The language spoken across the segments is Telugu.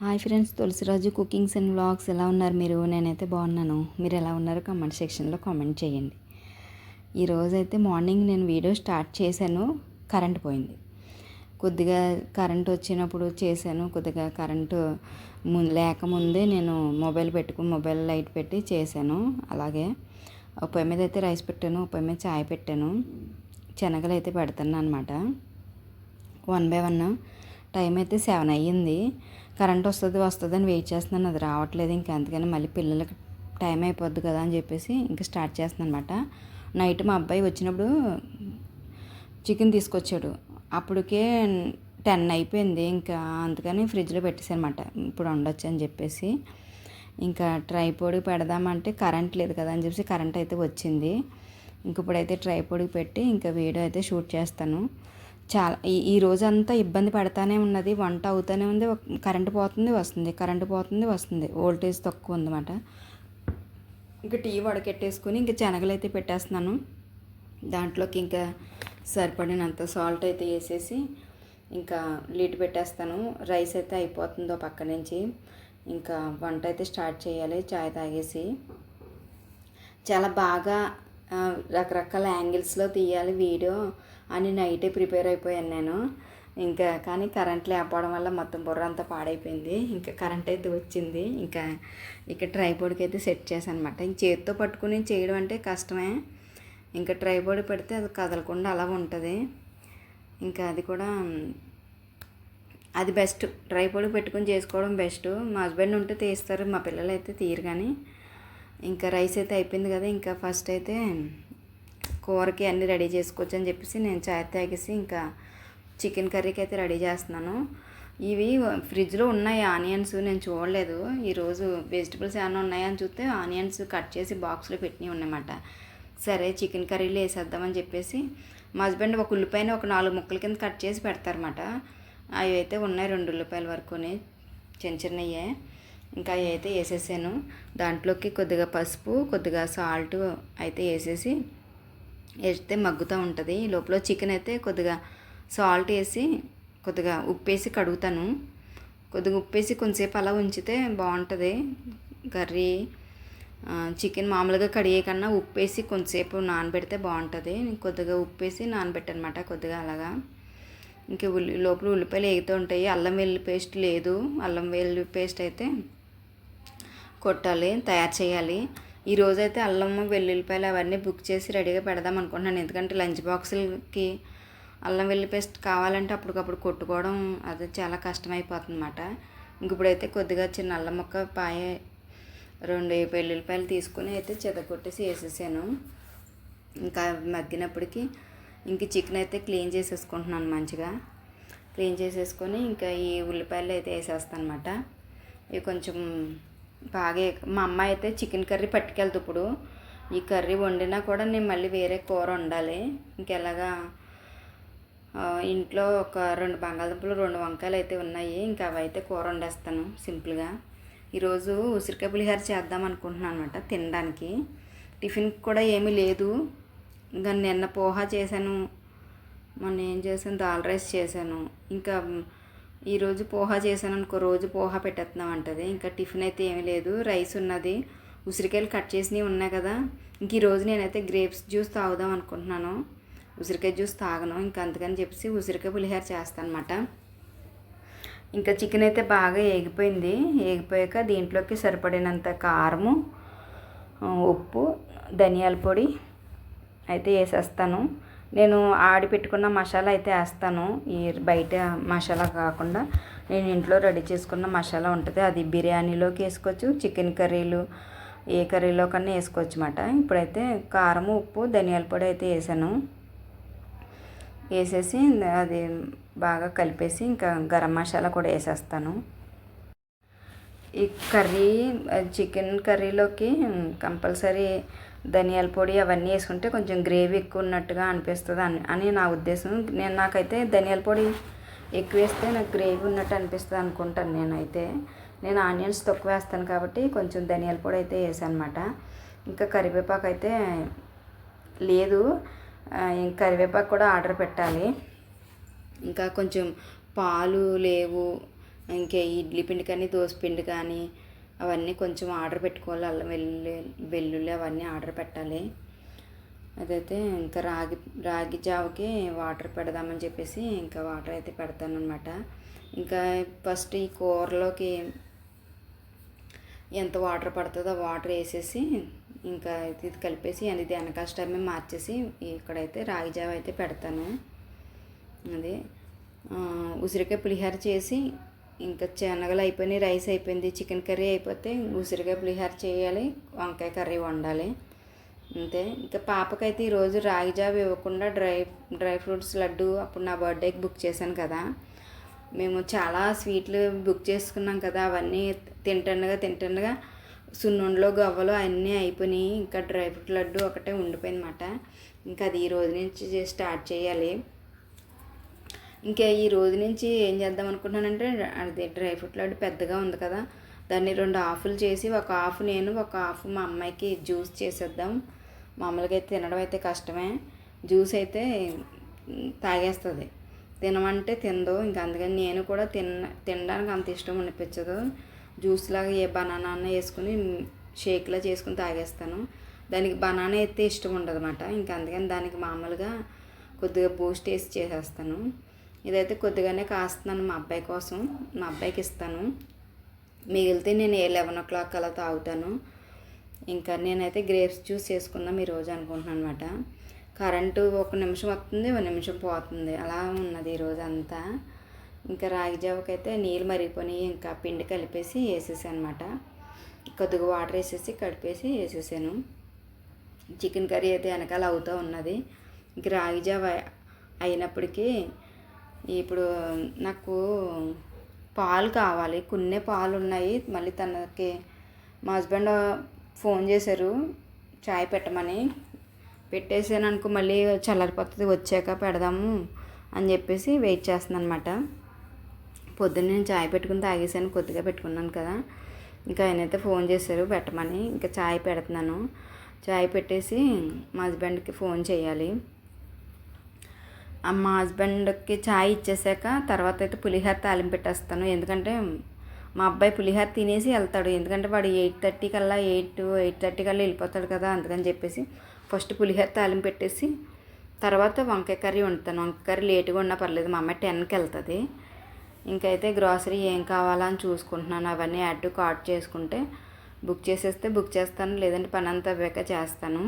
Hi friends, Tulasiraju cookings and vlogs ఎలా ఉన్నారు మీరు? నేనైతే బాగున్నాను. మీరు ఎలా ఉన్నారో కామెంట్ సెక్షన్లో కామెంట్ చేయండి. ఈరోజైతే మార్నింగ్ నేను వీడియో స్టార్ట్ చేశాను, కరెంట్ పోయింది. కొద్దిగా కరెంట్ వచ్చినప్పుడు చేశాను. కొద్దిగా కరెంటు లేకముందే నేను మొబైల్ లైట్ పెట్టి చేశాను. అలాగే ఒక పొయ్యి మీద అయితే రైస్ పెట్టాను, ఒక పొయ్యి మీద చాయ్ పెట్టాను. శనగలు అయితే పెడతాను అనమాట. 1 by 1 టైం అయితే 7 అయ్యింది. కరెంట్ వస్తుందని వెయిట్ చేస్తున్నాను, అది రావట్లేదు. ఇంకా అందుకని మళ్ళీ పిల్లలకి టైం అయిపోద్ది కదా అని చెప్పేసి ఇంకా స్టార్ట్ చేస్తున్నాను అనమాట. నైట్ మా అబ్బాయి వచ్చినప్పుడు చికెన్ తీసుకొచ్చాడు, అప్పటికే 10 అయిపోయింది. ఇంకా అందుకని ఫ్రిడ్జ్లో పెట్టేసాను అనమాట, ఇప్పుడు వండొచ్చు అని చెప్పేసి. ఇంకా ట్రైపోడ్ పెడదామంటే కరెంట్ లేదు కదా అని చెప్పేసి కరెంట్ అయితే వచ్చింది. ఇంక ఇప్పుడైతే ట్రైపోడ్కి పెట్టి ఇంకా వీడియో అయితే షూట్ చేస్తాను. చాలా ఈ రోజంతా ఇబ్బంది పడతానే ఉన్నది, వంట అవుతూనే ఉంది, కరెంటు పోతుంది వస్తుంది, వోల్టేజ్ తక్కువ ఉందన్నమాట. ఇంకా టీ వడకెట్టేసుకుని ఇంకా శనగలు అయితే పెట్టేస్తున్నాను. దాంట్లోకి ఇంకా సరిపడినంత సాల్ట్ అయితే వేసేసి ఇంకా లిడ్ పెట్టేస్తాను. రైస్ అయితే అయిపోతుందో పక్క నుంచి. ఇంకా వంట అయితే స్టార్ట్ చేయాలి చాయ్ తాగేసి. చాలా బాగా రకరకాల యాంగిల్స్లో తీయాలి వీడియో అని నైటే ప్రిపేర్ అయిపోయాను నేను. ఇంకా కానీ కరెంట్ లేకపోవడం వల్ల మొత్తం బుర్ర అంతా పాడైపోయింది. ఇంకా కరెంట్ అయితే వచ్చింది. ఇంకా ఇక్కడ ట్రైపోడ్కి అయితే సెట్ చేశాను అనమాట. ఇంక చేతితో పట్టుకుని చేయడం అంటే కష్టమే. ఇంకా ట్రైపోడ్ పెడితే అది కదలకుండా అలా ఉంటుంది. ఇంకా అది కూడా అది బెస్ట్, ట్రైపోడ్ పెట్టుకుని చేసుకోవడం బెస్ట్. మా హస్బెండ్ ఉంటే తీస్తారు, మా పిల్లలు అయితే తీయరు. కానీ ఇంకా రైస్ అయితే అయిపోయింది కదా, ఇంకా ఫస్ట్ అయితే కూరకి అన్నీ రెడీ చేసుకోవచ్చు అని చెప్పేసి నేను చాయ్ తాగేసి ఇంకా చికెన్ కర్రీకి అయితే రెడీ చేస్తున్నాను. ఇవి ఫ్రిడ్జ్లో ఉన్నాయి ఆనియన్స్, నేను చూడలేదు. ఈరోజు వెజిటబుల్స్ ఏమైనా ఉన్నాయని చూస్తే ఆనియన్స్ కట్ చేసి బాక్స్లో పెట్టినవి ఉన్నాయన్నమాట. సరే చికెన్ కర్రీలో వేసేద్దామని చెప్పేసి మా హస్బెండ్ ఒక ఉల్లిపాయని ఒక 4 ముక్కల కింద కట్ చేసి పెడతారన్నమాట. అవి అయితే ఉన్నాయి 2 ఉల్లిపాయల వరకుని, చిన్నవే. ఇంకా అవి అయితే వేసేసాను. దాంట్లోకి కొద్దిగా పసుపు, కొద్దిగా సాల్ట్ అయితే వేస్తే మగ్గుతూ ఉంటుంది. లోపల చికెన్ అయితే కొద్దిగా సాల్ట్ వేసి కొద్దిగా ఉప్పు వేసి కడుగుతాను. కొద్దిగా ఉప్పు వేసి కొంచెంసేపు అలా ఉంచితే బాగుంటుంది కర్రీ. చికెన్ మామూలుగా కడిగే కన్నా ఉప్పు వేసి కొంచెంసేపు నానబెడితే బాగుంటుంది. కొద్దిగా ఉప్పు వేసి నానబెట్టనమాట కొద్దిగా అలాగా. ఇంక లోపల ఉల్లిపాయలు వేగుతూ ఉంటాయి. అల్లం వెల్లుల్లి పేస్ట్ లేదు, అల్లం వెల్లుల్లి పేస్ట్ అయితే కొట్టాలి, తయారు చేయాలి. ఈరోజైతే అల్లం వెల్లుల్లిపాయలు అవన్నీ బుక్ చేసి రెడీగా పెడదాం అనుకుంటున్నాను. ఎందుకంటే లంచ్ బాక్సులకి అల్లం వెల్లుల్లి పేస్ట్ కావాలంటే అప్పటికప్పుడు కొట్టుకోవడం అది చాలా కష్టమైపోతుంది అన్నమాట. ఇంక ఇప్పుడైతే కొద్దిగా చిన్న అల్లం ముక్క, 2 వెల్లుల్లిపాయలు తీసుకుని అయితే చెదగొట్టేసి వేసేసాను. ఇంకా మగ్గినప్పటికీ ఇంక చికెన్ అయితే క్లీన్ చేసేసుకుంటున్నాను. మంచిగా క్లీన్ చేసేసుకొని ఇంకా ఈ ఉల్లిపాయలు అయితే వేసేస్తాను అన్నమాట. ఇవి కొంచెం బాగా మా అమ్మాయి అయితే చికెన్ కర్రీ పట్టుకెళ్తే ఇప్పుడు ఈ కర్రీ వండినా కూడా నేను మళ్ళీ వేరే కూర వండాలి. ఇంకెలాగా ఇంట్లో ఒక 2 బంగాళదుంపలు, 2 వంకాయలు అయితే ఉన్నాయి. ఇంకా అవి అయితే కూర వండేస్తాను సింపుల్గా. ఈరోజు ఉసిరికాయ పులిహోర చేద్దాం అనుకుంటున్నాను అనమాట తినడానికి. టిఫిన్కి కూడా ఏమీ లేదు. ఇంకా నిన్న పోహా చేశాను, మొన్న ఏం చేశాను దాల్ రైస్ చేశాను. ఇంకా ఈరోజు పోహా చేశాను అనుకో, రోజు పోహా పెట్టేస్తున్నాం అంటది. ఇంకా టిఫిన్ అయితే ఏమీ లేదు, రైస్ ఉన్నది, ఉసిరికాయలు కట్ చేసినవి ఉన్నాయి కదా. ఇంక ఈరోజు నేనైతే గ్రేప్స్ జ్యూస్ తాగుదాం అనుకుంటున్నాను. ఉసిరికాయ జ్యూస్ తాగను, ఇంకా అందుకని చెప్పేసి ఉసిరికాయ పులిహోర చేస్తాను అనమాట. ఇంకా చికెన్ అయితే బాగా ఏగిపోయింది. ఏగిపోయాక దీంట్లోకి సరిపడినంత కారము, ఉప్పు, ధనియాల పొడి అయితే వేసేస్తాను. నేను ఆడి పెట్టుకున్న మసాలా అయితే వేస్తాను, ఈ బయట మసాలా కాకుండా నేను ఇంట్లో రెడీ చేసుకున్న మసాలా ఉంటుంది, అది బిర్యానీలోకి వేసుకోవచ్చు, చికెన్ కర్రీలు ఏ కర్రీలో కన్నా వేసుకోవచ్చు అన్నమాట. ఇప్పుడైతే కారము, ఉప్పు, ధనియాల పొడి అయితే వేసేసి అది బాగా కలిపేసి ఇంకా గరం మసాలా కూడా వేసేస్తాను. ఈ కర్రీ చికెన్ కర్రీలోకి కంపల్సరీ ధనియాల పొడి అవన్నీ వేసుకుంటే కొంచెం గ్రేవీ ఎక్కువ ఉన్నట్టుగా అనిపిస్తుంది అని నా ఉద్దేశం. నాకైతే ధనియాల పొడి ఎక్కువ వేస్తే నాకు గ్రేవీ ఉన్నట్టు అనిపిస్తుంది అనుకుంటాను. నేను ఆనియన్స్ తక్కువ వేస్తాను కాబట్టి కొంచెం ధనియాల పొడి అయితే వేసాను అనమాట. ఇంకా కరివేపాకు అయితే లేదు, కరివేపాకు కూడా ఆర్డర్ పెట్టాలి. ఇంకా కొంచెం పాలు లేవు, ఇంకా ఇడ్లీ పిండి కానీ దోశ పిండి కానీ అవన్నీ కొంచెం ఆర్డర్ పెట్టుకోవాలి. అల్లం వెల్లుల్లి అవన్నీ ఆర్డర్ పెట్టాలి. అదైతే ఇంకా రాగి జావకి వాటర్ పెడదామని చెప్పేసి ఇంకా వాటర్ అయితే పెడతాను అనమాట. ఇంకా ఫస్ట్ ఈ కూరలోకి ఎంత వాటర్ పడుతుందో ఆ వాటర్ వేసేసి ఇంకా ఇది కలిపేసి అది వెనక స్టవ్ మార్చేసి ఇక్కడైతే రాగి జావ అయితే పెడతాను. అది ఉసిరికాయ పులిహోర చేసి ఇంకా శనగలు అయిపోయినాయి, రైస్ అయిపోయింది, చికెన్ కర్రీ అయిపోతే ఉసిరికాయ పులిహోర చేయాలి, వంకాయ కర్రీ వండాలి అంతే. ఇంకా పాపకైతే ఈరోజు రాగి జావ ఇవ్వకుండా డ్రై ఫ్రూట్స్ లడ్డు అప్పుడు నా బర్త్డేకి బుక్ చేశాను కదా, మేము చాలా స్వీట్లు బుక్ చేసుకున్నాం కదా, అవన్నీ తింటుండగా సున్నుండలో గవ్వలు అన్నీ అయిపోయినాయి. ఇంకా డ్రై ఫ్రూట్ లడ్డు ఒకటే ఉండిపోయిందన్నమాట. ఇంకా అది ఈ రోజు నుంచి స్టార్ట్ చేయాలి. ఇంకా ఈ రోజు నుంచి ఏం చేద్దాం అనుకుంటున్నానంటే అది డ్రై ఫ్రూట్ లడ్డు పెద్దగా ఉంది కదా, దాన్ని 2 హాఫ్లు చేసి ఒక హాఫ్ నేను ఒక హాఫ్ మా అమ్మాయికి జ్యూస్ చేసేద్దాం. మామూలుగా అయితే తినడం అయితే కష్టమే, జ్యూస్ అయితే తాగేస్తుంది, తినమంటే తిందో. ఇంకా అందుకని నేను కూడా తినడానికి అంత ఇష్టం అనిపించదు. జ్యూస్ లాగా ఏ బనానా వేసుకుని షేక్లా చేసుకుని తాగేస్తాను. దానికి బనానా అయితే ఇష్టం ఉండదు అన్నమాట. ఇంకా అందుకని దానికి మామూలుగా కొద్దిగా బూస్ట్ వేసి చేసేస్తాను. ఇదైతే కొద్దిగానే కాస్తున్నాను మా అబ్బాయి కోసం, మా అబ్బాయికి ఇస్తాను. మిగిలితే నేను 11 o'clock అలా తాగుతాను. ఇంకా నేనైతే గ్రేప్స్ జ్యూస్ చేసుకుందాం ఈరోజు అనుకుంటున్నాను అనమాట. కరెంటు 1 నిమిషం వస్తుంది, 1 నిమిషం పోతుంది, అలా ఉన్నది ఈరోజు అంతా. ఇంకా రాగి జావకైతే నీళ్ళు మరిగిపోయి ఇంకా పిండి కలిపేసి వేసేసాను అనమాట. కొద్దిగా వాటర్ వేసేసి కలిపేసి వేసేసాను. చికెన్ కర్రీ అయితే వెనకాల అవుతూ ఉన్నది. ఇంక రాగి జావ అయినప్పటికీ ఇప్పుడు నాకు పాలు కావాలి, కొన్ని పాలు ఉన్నాయి. మళ్ళీ తనకి మా హస్బెండ్ ఫోన్ చేశారు చాయ్ పెట్టమని, పెట్టేసాను అనుకో మళ్ళీ చల్లారిపోతుంది, వచ్చాక పెడదాము అని చెప్పేసి వెయిట్ చేస్తున్నాను అనమాట. పొద్దున్న నేను చాయ్ పెట్టుకుని తాగేసాను, కొద్దిగా పెట్టుకున్నాను కదా. ఇంకా ఆయనైతే ఫోన్ చేశారు పెట్టమని, ఇంకా చాయ్ పెడుతున్నాను. చాయ్ పెట్టేసి మా హస్బెండ్కి ఫోన్ చేయాలి. మా హస్బెండ్కి చాయ్ ఇచ్చేసాక తర్వాత అయితే పులిహోర తాలింపు పెట్టేస్తాను. ఎందుకంటే మా అబ్బాయి పులిహోర తినేసి వెళ్తాడు, ఎందుకంటే వాడు 8:30 కల్లా 8:30 కల్లా వెళ్ళిపోతాడు కదా, అందుకని చెప్పేసి ఫస్ట్ పులిహోర తాలింపు పెట్టేసి తర్వాత వంకాయ కర్రీ వండుతాను. వంకాయ కర్రీ లేటుగా ఉన్నా పర్లేదు, మా అమ్మాయి 10కి వెళ్తుంది. ఇంకైతే గ్రాసరీ ఏం కావాలా అని చూసుకుంటున్నాను. అవన్నీ యాడ్ టు కార్ట్ చేసుకుంటే బుక్ చేసేస్తే బుక్ చేస్తాను, లేదంటే పని అంతా అవ్వాక చేస్తాను.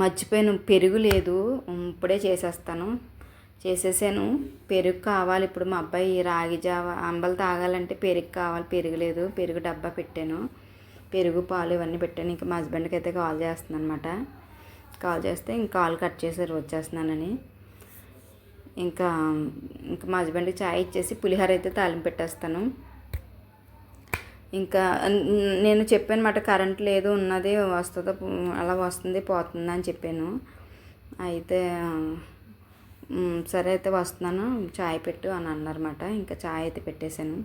మర్చిపోయాను, పెరుగు లేదు, ఇప్పుడే చేసేసాను. పెరుగు కావాలి ఇప్పుడు. మా అబ్బాయి రాగి జావ అంబలు తాగాలంటే పెరుగు కావాలి, పెరుగు లేదు, పెరుగు డబ్బా పెట్టాను, పెరుగు పాలు ఇవన్నీ పెట్టాను. ఇంకా మా హస్బెండ్కి అయితే కాల్ చేస్తున్నాను అనమాట. కాల్ చేస్తే ఇంక కాల్ కట్ చేశారు వచ్చేస్తున్నానని. ఇంకా మా హస్బెండ్కి చాయ్ ఇచ్చేసి పులిహోర అయితే తాలింపు పెట్టేస్తాను. ఇంకా నేను చెప్పాను మాట, కరెంట్ లేదు, ఉన్నది వస్తుందో అలా వస్తుంది పోతుంది అని చెప్పాను. అయితే సరే అయితే వస్తున్నాను చాయ్ పెట్టు అని అన్నారన్నమాట. ఇంకా చాయ్ అయితే పెట్టేశాను.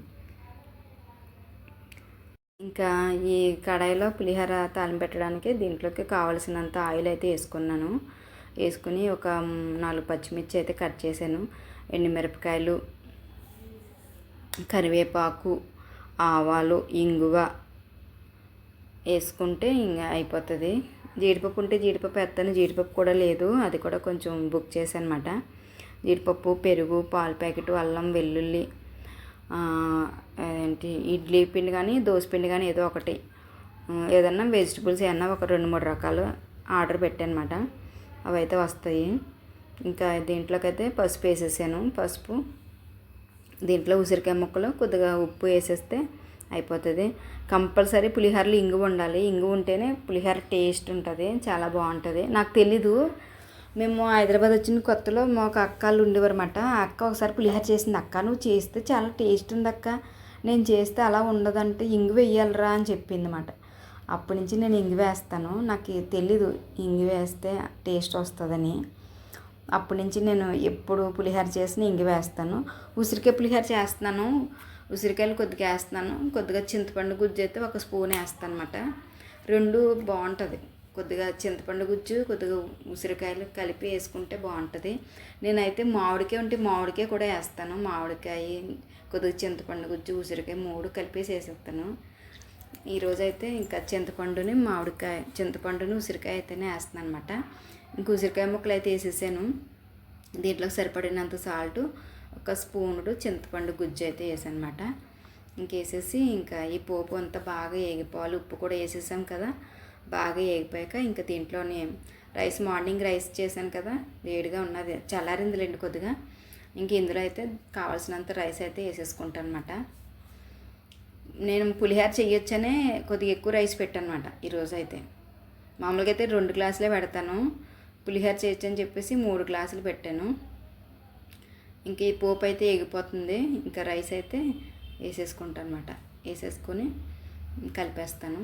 ఇంకా ఈ కడాయిలో పులిహోర తాలింపు పెట్టడానికి దీంట్లోకి కావాల్సినంత ఆయిల్ అయితే వేసుకున్నాను. వేసుకుని ఒక 4 పచ్చిమిర్చి అయితే కట్ చేశాను, ఎండుమిరపకాయలు, కరివేపాకు, ఆవాలు, ఇంగువ వేసుకుంటే ఇంకా అయిపోతుంది. జీడిపప్పు ఉంటే జీడిపప్పు వేస్తాను, జీడిపప్పు కూడా లేదు, అది కూడా కొంచెం బుక్ చేశాను అనమాట. జీడిపప్పు, పెరుగు, పాలు ప్యాకెట్, అల్లం వెల్లుల్లి, ఇడ్లీ పిండి కానీ దోశ పిండి కానీ ఏదో ఒకటి, ఏదన్నా వెజిటబుల్స్ ఏమన్నా ఒక 2-3 రకాలు ఆర్డర్ పెట్టాను అనమాట. అవి అయితే వస్తాయి. ఇంకా దీంట్లోకి అయితే పసుపు వేసేసాను. పసుపు, దీంట్లో ఉసిరికాయ ముక్కలు, కొద్దిగా ఉప్పు వేసేస్తే అయిపోతుంది. కంపల్సరీ పులిహోరలో ఇంగువ ఉండాలి, ఇంగువ ఉంటేనే పులిహోర టేస్ట్ ఉంటుంది, చాలా బాగుంటుంది. నాకు తెలీదు, మేము హైదరాబాద్ వచ్చిన కొత్తలో మాకు అక్కలు ఉండేవారు అన్నమాట. ఆ అక్క ఒకసారి పులిహోర చేసింది, అక్క నువ్వు చేస్తే చాలా టేస్ట్ ఉంది అక్క, నేను చేస్తే అలా ఉండదంటే ఇంగువ వేయాలరా అని చెప్పింది అన్నమాట. అప్పటి నుంచి నేను ఇంగువ వేస్తాను, నాకు తెలీదు ఇంగువ వేస్తే టేస్ట్ వస్తుందని. అప్పటి నుంచి నేను ఎప్పుడు పులిహోర చేసిన ఇంగువ వేస్తాను. ఉసిరికాయ పులిహోర చేస్తున్నాను, ఉసిరికాయలు కొద్దిగా వేస్తున్నాను, కొద్దిగా చింతపండు గుజ్జు అయితే 1 స్పూన్ వేస్తాను అన్నమాట. 2 బాగుంటుంది. కొద్దిగా చింతపండు గుజ్జు, కొద్దిగా ఉసిరికాయలు కలిపి వేసుకుంటే బాగుంటుంది. నేనైతే మామిడికాయ ఉంటే మామిడికాయ కూడా వేస్తాను. మామిడికాయ, కొద్దిగా చింతపండు గుజ్జు, ఉసిరికాయ 3 కలిపేసి వేసేస్తాను. ఈరోజైతే ఇంకా చింతపండుని ఉసిరికాయ అయితేనే వేస్తాను అనమాట. ఇంక ఉసిరికాయ ముక్కలు అయితే వేసేసాను. దీంట్లో సరిపడినంత సాల్ట్, ఒక స్పూనుడు చింతపండు గుజ్జు అయితే వేసాను అనమాట. ఇంకేసేసి ఇంకా ఈ పోపు అంతా బాగా ఏగిపోవాలి. ఉప్పు కూడా వేసేసాం కదా, బాగా ఏగిపోయాక ఇంకా దీంట్లోనే మార్నింగ్ రైస్ చేశాను కదా, వేడిగా ఉన్నది, చల్లారిందిలేండి కొద్దిగా. ఇంక ఇందులో అయితే కావాల్సినంత రైస్ అయితే వేసేసుకుంటాను అనమాట. నేను పులిహోర చెయ్యొచ్చనే కొద్దిగా ఎక్కువ రైస్ పెట్టాను అనమాట ఈరోజు అయితే. మామూలుగా అయితే 2 గ్లాసులే పెడతాను, పులిహోర చేయొచ్చని చెప్పేసి 3 గ్లాసులు పెట్టాను. ఇంక ఈ పోపు అయితే ఎగిపోతుంది. ఇంకా రైస్ అయితే వేసేసుకుంటాను అనమాట. వేసేసుకొని కలిపేస్తాను.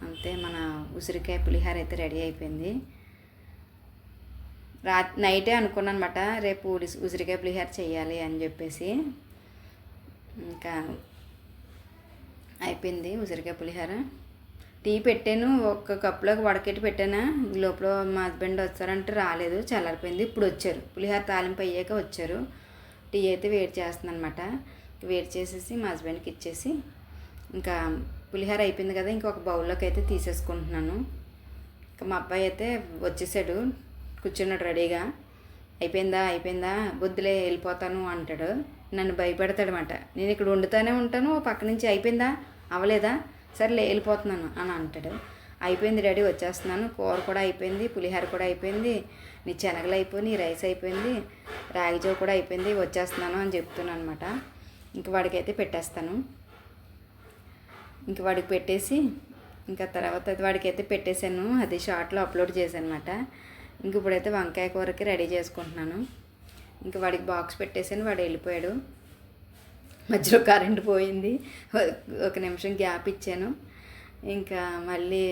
అంతే, మన ఉసిరికాయ పులిహోర అయితే రెడీ అయిపోయింది. నైటే అనుకున్నాను అనమాట, రేపు ఉసిరికాయ పులిహోర చేయాలి అని చెప్పేసి. ఇంకా అయిపోయింది ఉసిరికాయ పులిహోర. టీ పెట్టాను, ఒక కప్పులోకి వడకెట్టి పెట్టాను. లోపల మా హస్బెండ్ వచ్చారంటే రాలేదు, చల్లారిపోయింది. ఇప్పుడు వచ్చారు, పులిహోర తాలింపు అయ్యాక వచ్చారు. టీ అయితే వేడి చేస్తున్నాను అనమాట. వేడి చేసేసి మా హస్బెండ్కి ఇచ్చేసి ఇంకా పులిహోర అయిపోయింది కదా, ఇంకొక బౌల్లోకి అయితే తీసేసుకుంటున్నాను. ఇంకా మా అబ్బాయి అయితే వచ్చేసాడు, కూర్చున్నాడు రెడీగా. అయిపోయిందా బొద్దులే వెళ్ళిపోతాను అంటాడు. నన్ను భయపెడతాడు అనమాట. నేను ఇక్కడ వండుతూనే ఉంటాను, పక్క నుంచి అయిపోయిందా అవ్వలేదా, సరేలే వెళ్ళిపోతున్నాను అని అంటాడు. అయిపోయింది డాడీ, వచ్చేస్తున్నాను, కూర కూడా అయిపోయింది, పులిహోర కూడా అయిపోయింది, నీ శనగలు అయిపోయి, రైస్ అయిపోయింది, రాగిజో కూడా అయిపోయింది, వచ్చేస్తున్నాను అని చెప్తున్నాను అనమాట. ఇంక వాడికైతే పెట్టేస్తాను. ఇంక వాడికి పెట్టేసి ఇంకా తర్వాత వాడికైతే పెట్టేశాను, అది షార్ట్లో అప్లోడ్ చేశాను అనమాట. ఇంక ఇప్పుడైతే వంకాయ కూరకి రెడీ చేసుకుంటున్నాను. ఇంక వాడికి బాక్స్ పెట్టేసాను, వాడు వెళ్ళిపోయాడు. మధ్యలో కరెంట్ పోయింది, 1 నిమిషం గ్యాప్ ఇచ్చాను. ఇంకా మళ్ళీ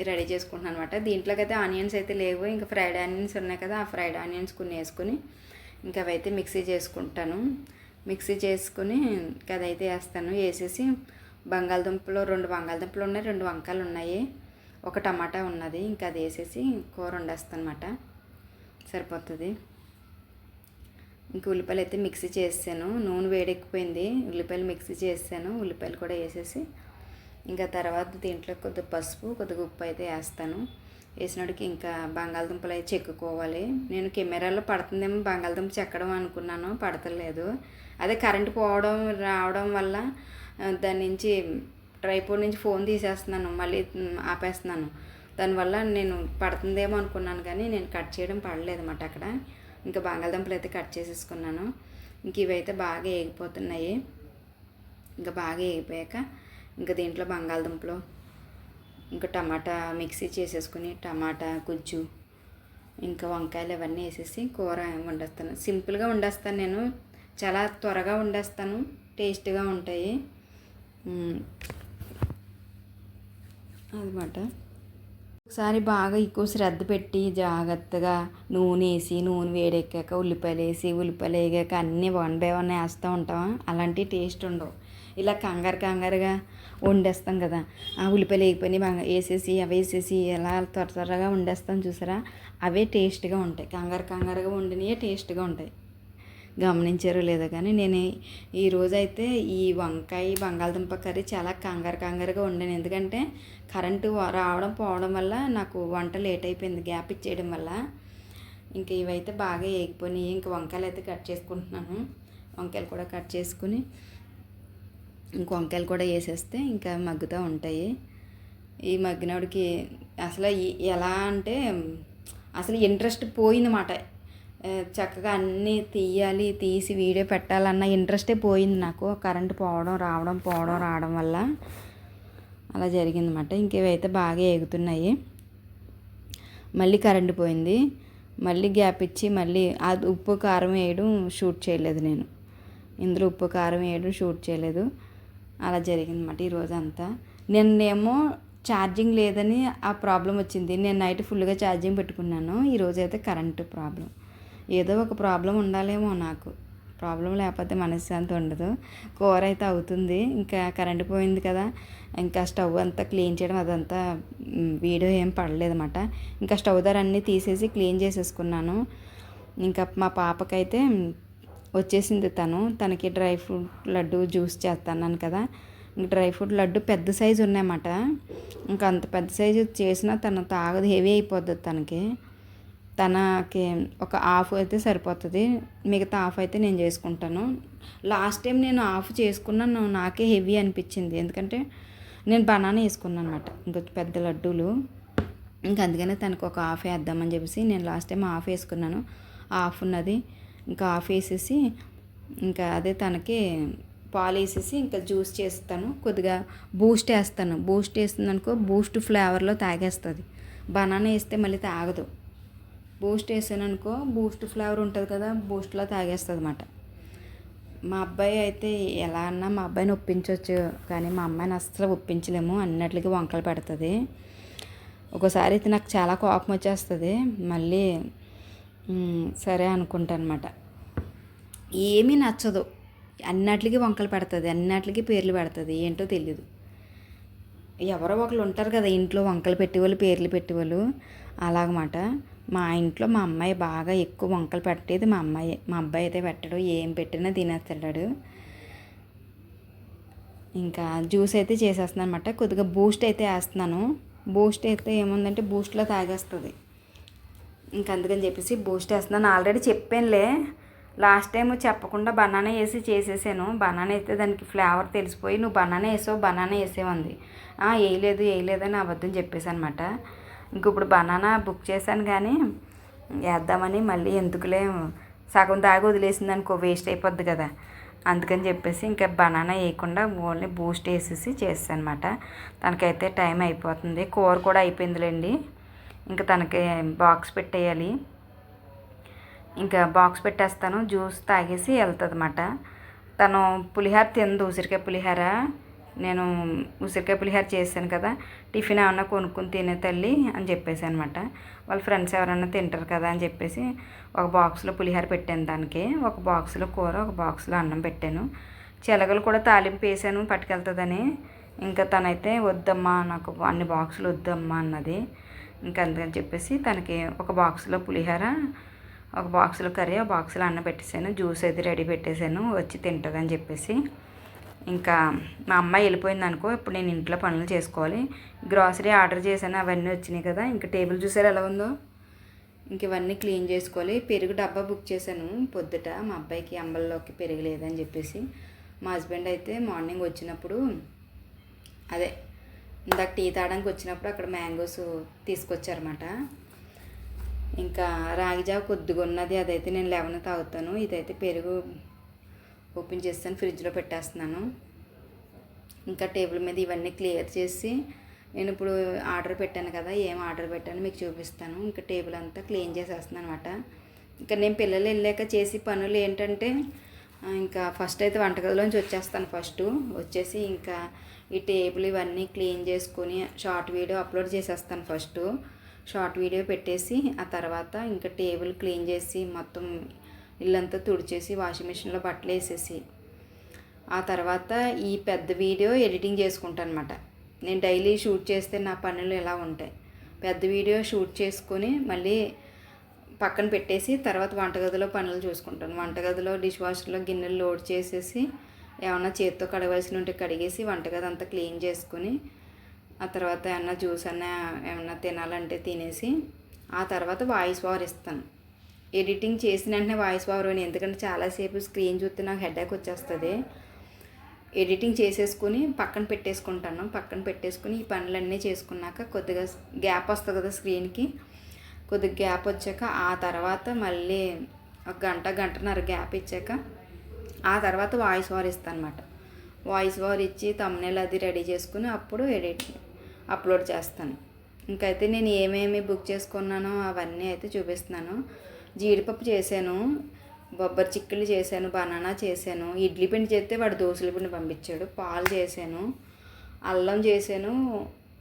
రెడీ చేసుకుంటున్నాను అనమాట. దీంట్లోకి అయితే ఆనియన్స్ అయితే లేవు, ఇంకా ఫ్రైడ్ ఆనియన్స్ ఉన్నాయి కదా, ఆ ఫ్రైడ్ ఆనియన్స్ కొన్ని వేసుకుని ఇంకా అవైతే మిక్సీ చేసుకుంటాను. మిక్సీ చేసుకుని అదైతే వేస్తాను. వేసేసి బంగాళదుంపలు 2 బంగాళదుంపలు ఉన్నాయి, 2 వంకాయలు ఉన్నాయి, 1 టమాటా ఉన్నది. ఇంకా అది వేసేసి కూర వండేస్తాను అనమాట, సరిపోతుంది. ఇంక ఉల్లిపాయలు అయితే మిక్సీ చేసాను, నూనె వేడెక్కిపోయింది, ఉల్లిపాయలు మిక్సీ చేసాను. ఉల్లిపాయలు కూడా వేసేసి ఇంకా తర్వాత దీంట్లో కొద్దిగా పసుపు, కొద్దిగా ఉప్పు అయితే వేస్తాను. వేసినడికి ఇంకా బంగాళదుంపలు అయితే చెక్కుకోవాలి. నేను కెమెరాలో పడుతుందేమో బంగాళదుంప చెక్కడం అనుకున్నాను, పడతలేదు. అదే కరెంటు పోవడం రావడం వల్ల దాని నుంచి ట్రైపోడ్ నుంచి ఫోన్ తీసేస్తున్నాను, మళ్ళీ ఆపేస్తున్నాను. దానివల్ల నేను పడుతుందేమో అనుకున్నాను, కానీ నేను కట్ చేయడం పడలేదు అన్నమాట అక్కడ. ఇంకా బంగాళదుంపలు అయితే కట్ చేసేసుకున్నాను. ఇంక ఇవైతే బాగా వేగిపోతున్నాయి. ఇంకా బాగా వేగిపోయాక ఇంకా దీంట్లో బంగాళదుంపలు, ఇంకా టమాటా మిక్సీ చేసేసుకుని టమాటా గుజ్జు, ఇంకా వంకాయలు అవన్నీ వేసేసి కూర వండేస్తాను. సింపుల్గా వండేస్తాను నేను, చాలా త్వరగా వండేస్తాను, టేస్ట్గా ఉంటాయి అన్నమాట. ఒకసారి బాగా ఎక్కువ శ్రద్ధ పెట్టి జాగ్రత్తగా నూనె వేడెక్కాక ఉల్లిపాయలు వేగాక అన్నీ 1 by 1 వేస్తూ ఉంటాం, అలాంటి టేస్ట్ ఉండవు. ఇలా కంగారుగా వండేస్తాం కదా, ఆ ఉల్లిపాయలు వేగిపోయి వేసేసి అవి వేసేసి ఎలా త్వరగా వండేస్తాం చూసారా, అవే టేస్ట్గా ఉంటాయి. కంగారుగా వండినవే టేస్ట్గా ఉంటాయి. గమనించారో లేదో కానీ నేను ఈరోజైతే ఈ వంకాయ బంగాళదుంప కర్రీ చాలా కంగారుగా వండాను. ఎందుకంటే కరెంటు రావడం పోవడం వల్ల నాకు వంట లేట్ అయిపోయింది, గ్యాప్ ఇచ్చేయడం వల్ల. ఇంక ఇవైతే బాగా వేగిపోయి ఇంక వంకాయలు అయితే కట్ చేసుకుంటున్నాను. వంకాయలు కూడా కట్ చేసుకుని ఇంక వంకాయలు కూడా వేసేస్తే ఇంకా మగ్గుతూ ఉంటాయి. ఈ మగ్గినోడికి అసలు ఎలా అంటే అసలు ఇంట్రెస్ట్ పోయిందన్నమాట. చక్కగా అన్నీ తీసి వీడియో పెట్టాలన్న ఇంట్రెస్టే పోయింది నాకు, కరెంటు రావడం వల్ల అలా జరిగిందన్నమాట. ఇంకేవైతే బాగా ఎగుతున్నాయి. మళ్ళీ కరెంటు పోయింది, మళ్ళీ గ్యాప్ ఇచ్చి మళ్ళీ అది ఉప్పు కారం వేయడం షూట్ చేయలేదు నేను, ఇందులో ఉప్పు కారం వేయడం షూట్ చేయలేదు. అలా జరిగిందన్నమాట ఈరోజంతా. నిన్నేమో ఛార్జింగ్ లేదని ఆ ప్రాబ్లం వచ్చింది, నేను నైట్ ఫుల్గా ఛార్జింగ్ పెట్టుకున్నాను. ఈరోజైతే కరెంటు ప్రాబ్లం, ఏదో ఒక ప్రాబ్లం ఉండాలేమో నాకు. ప్రాబ్లం లేకపోతే మనశ్శాంతి ఉండదు. కూర అయితే అవుతుంది. ఇంకా కరెంట్ పోయింది కదా, ఇంకా స్టవ్ అంతా క్లీన్ చేయడం అదంతా వీడియో ఏం పడలేదన్నమాట. ఇంకా స్టవ్ దగ్గర అన్నీ తీసేసి క్లీన్ చేసేసుకున్నాను. ఇంకా మా పాపకైతే వచ్చేసింది, తనకి డ్రై ఫ్రూట్ లడ్డు జ్యూస్ చేస్తాను కదా. డ్రై ఫ్రూట్ లడ్డు పెద్ద సైజు ఉన్నాయన్నమాట. ఇంకా అంత పెద్ద సైజు చేసినా తను తాగదు, హెవీ అయిపోద్ది తనకి. ఒక హాఫ్ అయితే సరిపోతుంది, మిగతా హాఫ్ అయితే నేను చేసుకుంటాను. లాస్ట్ టైం నేను హాఫ్ చేసుకున్నాను, నాకే హెవీ అనిపించింది. ఎందుకంటే నేను బనానా వేసుకున్నాను అనమాట, ఇంకా పెద్ద లడ్డూలు. ఇంకా అందుకనే తనకు ఒక హాఫ్ వేద్దామని చెప్పేసి నేను లాస్ట్ టైం హాఫ్ వేసుకున్నాను. హాఫ్ ఉన్నది ఇంకా హాఫ్ వేసేసి ఇంకా అదే తనకి పాలు వేసేసి ఇంకా జ్యూస్ చేస్తాను. కొద్దిగా బూస్ట్ వేస్తాను. బూస్ట్ వేస్తుంది అనుకో, బూస్ట్ ఫ్లేవర్లో తాగేస్తుంది. బనానా వేస్తే మళ్ళీ తాగదు. బూస్ట్ వేసాను అనుకో, బూస్ట్ ఫ్లేవర్ ఉంటుంది కదా, బూస్ట్లో తాగేస్తుంది అన్నమాట. మా అబ్బాయి అయితే ఎలా అన్నా మా అబ్బాయిని ఒప్పించవచ్చు, కానీ మా అమ్మాయిని అస్సలు ఒప్పించలేము. అన్నిటికీ వంకలు పెడుతుంది. ఒకసారి అయితే నాకు చాలా కోపం వచ్చేస్తుంది. మళ్ళీ సరే అనుకుంటాను అనమాట. ఏమీ నచ్చదు, అన్నిటికీ వంకలు పెడుతుంది, అన్నిటికీ పేర్లు పెడుతుంది. ఏంటో తెలియదు. ఎవరో ఒకరు ఉంటారు కదా ఇంట్లో వంకలు పెట్టేవాళ్ళు, పేర్లు పెట్టేవాళ్ళు, అలాగమాట. మా ఇంట్లో మా అమ్మాయి బాగా ఎక్కువ వంకలు పెట్టేది. మా అబ్బాయి అయితే పెట్టడు, ఏం పెట్టినా తినేస్తాడు. ఇంకా జ్యూస్ అయితే చేసేస్తున్నాను అనమాట. కొద్దిగా బూస్ట్ అయితే వేస్తున్నాను. బూస్ట్ అయితే ఏముందంటే బూస్ట్లో తాగేస్తుంది. ఇంకా అందుకని చెప్పేసి బూస్ట్ వేస్తున్నాను. ఆల్రెడీ చెప్పానులే, లాస్ట్ టైం చెప్పకుండా బనానా వేసి చేసేసాను. బనానా అయితే దానికి ఫ్లేవర్ తెలిసిపోయి నువ్వు బనానా వేసేవంది. వేయలేదని అబద్ధం చెప్పేసి అనమాట. ఇంక ఇప్పుడు బనానా బుక్ చేశాను, కానీ వేద్దామని మళ్ళీ ఎందుకులే, సగం దాగి వదిలేసింది అనుకో, వేస్ట్ అయిపోద్ది కదా. అందుకని చెప్పేసి ఇంకా బనానా వేయకుండా ఓన్లీ బూస్ట్ వేసేసి చేస్తాను అనమాట. తనకైతే టైం అయిపోతుంది. కూర కూడా అయిపోయిందిలేండి. ఇంకా తనకి బాక్స్ పెట్టేయాలి. ఇంకా బాక్స్ పెట్టేస్తాను. జ్యూస్ తాగేసి వెళ్తుంది అన్నమాట. తను పులిహార తిందు, ఉసిరికాయ పులిహార. నేను ఉసిరికాయ పులిహార చేశాను కదా, టిఫిన్ ఏమన్నా కొనుక్కొని తినే తల్లి అని చెప్పేసి అనమాట. వాళ్ళ ఫ్రెండ్స్ ఎవరన్నా తింటారు కదా అని చెప్పేసి ఒక బాక్స్లో పులిహార పెట్టాను దానికి. ఒక బాక్స్లో కూర, ఒక బాక్స్లో అన్నం పెట్టాను. చిలకలు కూడా తాలింపు వేసాను పట్టుకెళ్తుందని. ఇంకా తనైతే వద్దమ్మా, నాకు అన్ని బాక్సులు వద్దమ్మా అన్నది. ఇంకా అందుకని చెప్పేసి తనకి ఒక బాక్స్లో పులిహార, ఒక బాక్స్లో కర్రీ, ఒక బాక్స్లో అన్నం పెట్టేశాను. జ్యూస్ అయితే రెడీ పెట్టేశాను, వచ్చి తింటుందని చెప్పేసి. ఇంకా మా అమ్మాయి వెళ్ళిపోయింది అనుకో, ఇప్పుడు నేను ఇంట్లో పనులు చేసుకోవాలి. గ్రాసరీ ఆర్డర్ చేశాను, అవన్నీ వచ్చినాయి కదా. ఇంకా టేబుల్ చూసారు ఎలా ఉందో. ఇంక ఇవన్నీ క్లీన్ చేసుకోవాలి. పెరుగు డబ్బా బుక్ చేశాను పొద్దుట, మా అబ్బాయికి అంబల్లోకి పెరుగు లేదని చెప్పేసి. మా హస్బెండ్ అయితే మార్నింగ్ వచ్చినప్పుడు, అదే ఇందాక టీ తాగడానికి వచ్చినప్పుడు అక్కడ మ్యాంగోస్ తీసుకొచ్చారన్నమాట. ఇంకా రాగిజావ కొద్దిగా ఉన్నది, అదైతే నేను 11 తాగుతాను. ఇదైతే పెరుగు ఓపెన్ చేస్తాను, ఫ్రిడ్జ్లో పెట్టేస్తున్నాను. ఇంకా టేబుల్ మీద ఇవన్నీ క్లియర్ చేసి, నేను ఇప్పుడు ఆర్డర్ పెట్టాను కదా, ఏం ఆర్డర్ పెట్టాను మీకు చూపిస్తాను. ఇంకా టేబుల్ అంతా క్లీన్ చేసేస్తున్నాను అనమాట. ఇంకా నేను పిల్లలు వెళ్ళాక చేసి పనులు ఏంటంటే, ఇంకా ఫస్ట్ అయితే వంటగదిలోంచి వచ్చేస్తాను. వచ్చేసి ఇంకా ఈ టేబుల్ ఇవన్నీ క్లీన్ చేసుకొని షార్ట్ వీడియో అప్లోడ్ చేసేస్తాను. షార్ట్ వీడియో పెట్టేసి ఆ తర్వాత ఇంకా టేబుల్ క్లీన్ చేసి మొత్తం ఇల్లంతా తుడిచేసి వాషింగ్ మిషన్లో బట్టలు వేసేసి ఆ తర్వాత ఈ పెద్ద వీడియో ఎడిటింగ్ చేసుకుంటాను అనమాట. నేను డైలీ షూట్ చేస్తే నా పనులు ఎలా ఉంటాయి, పెద్ద వీడియో షూట్ చేసుకొని మళ్ళీ పక్కన పెట్టేసి తర్వాత వంటగదిలో పనులు చూసుకుంటాను. వంటగదిలో డిష్ వాషర్లో గిన్నెలు లోడ్ చేసేసి ఏమన్నా చేత్తో కడగాల్సి ఉంటే కడిగేసి వంటగది అంతా క్లీన్ చేసుకుని ఆ తర్వాత ఏమన్నా జ్యూస్ ఏమన్నా తినాలంటే తినేసి ఆ తర్వాత వాయిస్ ఓవర్ ఇస్తాను. ఎడిటింగ్ చేసిన వెంటనే వాయిస్ ఓవర్ అని, ఎందుకంటే చాలాసేపు స్క్రీన్ చూస్తే నాకు హెడేక్ వచ్చేస్తుంది. ఎడిటింగ్ చేసేసుకుని పక్కన పెట్టేసుకుని ఈ పనులన్నీ చేసుకున్నాక కొద్దిగా గ్యాప్ వస్తుంది కదా స్క్రీన్కి, కొద్దిగా గ్యాప్ వచ్చాక ఆ తర్వాత మళ్ళీ ఒక గంటన్నర గ్యాప్ ఇచ్చాక ఆ తర్వాత వాయిస్ ఓవర్ ఇస్తాను అనమాట. వాయిస్ ఓవర్ ఇచ్చి థంబ్నెయిల్ అది రెడీ చేసుకుని అప్పుడు అప్లోడ్ చేస్తాను. ఇంకైతే నేను ఏమేమి బుక్ చేసుకున్నానో అవన్నీ అయితే చూపిస్తున్నాను. జీడిపప్పు చేశాను, బొబ్బరి చిక్కులు చేశాను, బనానా చేశాను, ఇడ్లీ పిండి చేస్తే వాడు దోశల పిండి పంపించాడు, పాలు చేశాను, అల్లం చేశాను,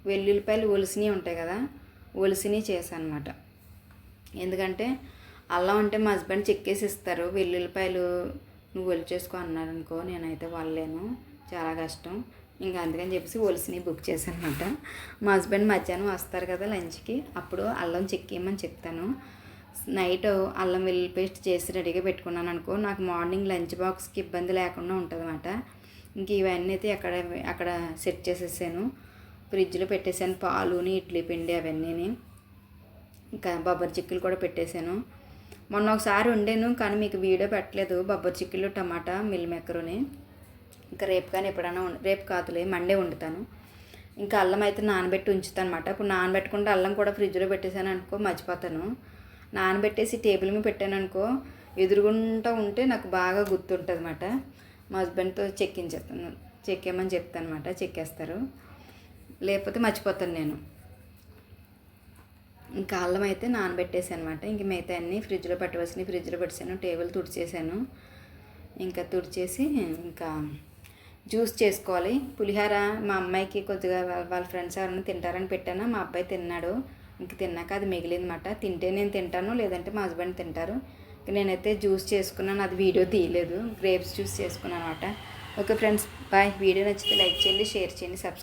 వెల్లుల్లిపాయలు ఒలిసినవి ఉంటాయి కదా, ఒలిసినవి చేశాను అనమాట. ఎందుకంటే అల్లం అంటే మా హస్బెండ్ చెక్కేసి ఇస్తారు, వెల్లుల్లిపాయలు నువ్వు ఒలిచేసుకో అన్నారనుకో నేనైతే వాళ్ళలేను, చాలా కష్టం. ఇంకా అందుకని చెప్పేసి ఒలిసినవి బుక్ చేశాను అనమాట. మా హస్బెండ్ మధ్యాహ్నం వస్తారు కదా లంచ్కి, అప్పుడు అల్లం చెక్కియమని చెప్తాను. నైట్ అల్లం వెల్లుల్లి పేస్ట్ చేసి రెడీగా పెట్టుకున్నాను అనుకో, నాకు మార్నింగ్ లంచ్ బాక్స్కి ఇబ్బంది లేకుండా ఉంటుంది అనమాట. ఇంక ఇవన్నీ అయితే అక్కడ సెట్ చేసేసాను, ఫ్రిడ్జ్లో పెట్టేశాను. పాలుని ఇడ్లీ పిండి అవన్నీ, ఇంకా బొబ్బరి చిక్కులు కూడా పెట్టేశాను. మొన్న ఒకసారి వండాను కానీ మీకు వీడియో పెట్టలేదు, బొబ్బరి చిక్కులు టమాటా మిల్ మేకరుని. ఇంకా రేపు కానీ ఎప్పుడైనా రేపు కాదులే మండే వండుతాను. ఇంకా అల్లం అయితే నానబెట్టి ఉంచుతాను అనమాట. ఇప్పుడు నానబెట్టుకుంటే అల్లం కూడా ఫ్రిడ్జ్లో పెట్టేశాను అనుకో మర్చిపోతాను. నానబెట్టేసి టేబుల్ మీద పెట్టాను అనుకో ఎదురుగుంటూ ఉంటే నాకు బాగా గుర్తుంటుంది అనమాట. మా హస్బెండ్తో చెక్కేమని చెప్తాను అనమాట, చెక్కేస్తారు, లేకపోతే మర్చిపోతాను నేను. ఇంకా అల్లం అయితే నానబెట్టేసాను అనమాట. ఇంక మిగతా అన్నీ ఫ్రిడ్జ్లో పెట్టవలసినవి ఫ్రిడ్జ్లో పెట్టేసాను. టేబుల్ తుడిచేసాను. ఇంకా తుడిచేసి ఇంకా జ్యూస్ చేసుకోవాలి. పులిహోర మా అమ్మాయికి కొద్దిగా వాళ్ళ ఫ్రెండ్స్ ఎవరైనా తింటారని పెట్టాను, మా అబ్బాయి తిన్నాడు. ఇంక తిన్నాక అది మిగిలిందన్నమాట. తింటే నేను తింటాను, లేదంటే మా హస్బెండ్ తింటారు. నేనైతే జ్యూస్ చేసుకున్నాను, అది వీడియో తీయలేదు. గ్రేప్స్ జ్యూస్ చేసుకున్నాను అనమాట. Okay friends, bye. వీడియో నచ్చితే లైక్ చేయండి, షేర్ చేయండి, సబ్స్క్రైబ్